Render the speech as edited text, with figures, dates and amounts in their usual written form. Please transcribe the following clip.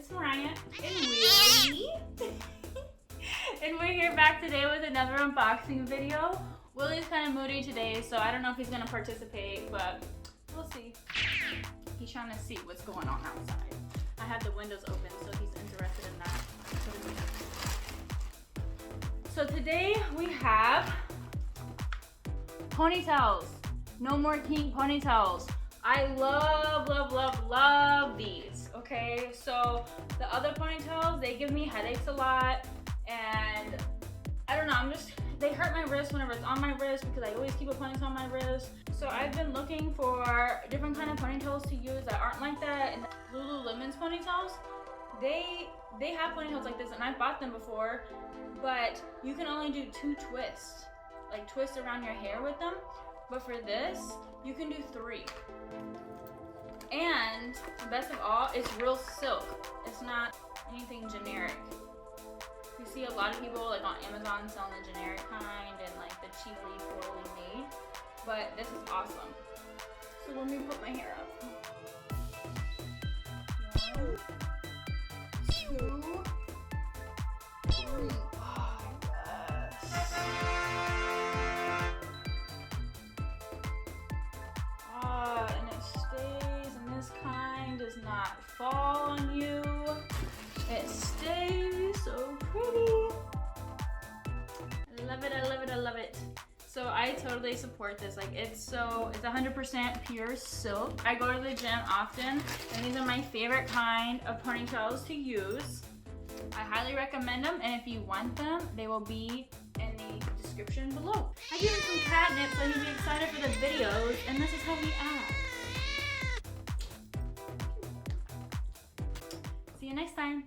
it's Mariah and Willie. And we're here back today with another unboxing video. Willie's kind of moody today, so I don't know if he's gonna participate, but we'll see. He's trying to see what's going on outside. I have the windows open, so he's interested in that. So today we have Ponytails. No more Kink ponytails. I love these, okay? So the other ponytails, they give me headaches a lot, and I don't know, they hurt my wrist whenever it's on my wrist because I always keep a ponytail on my wrist. So I've been looking for different kind of ponytails to use that aren't like that. And Lululemon's ponytails, they have ponytails like this, and I've bought them before, but you can only do 2 twists, like twist around your hair with them. But for this, you can do 3. And the best of all, it's real silk. It's not anything generic. You see a lot of people like on Amazon selling the generic kind and like the cheaply, poorly made. But this is awesome. So let me put my hair up. 1, 2, 3. Oh, yes. And it stays, and this kind does not fall on you. It stays so pretty. I love it, I love it, I love it. So I totally support this. Like it's 100% pure silk. I go to the gym often, and these are my favorite kind of ponytails to use. I highly recommend them, and if you want them, they will be in the description below. I gave him some catnip so he'd be excited for the videos, and this is how he acts. See you next time.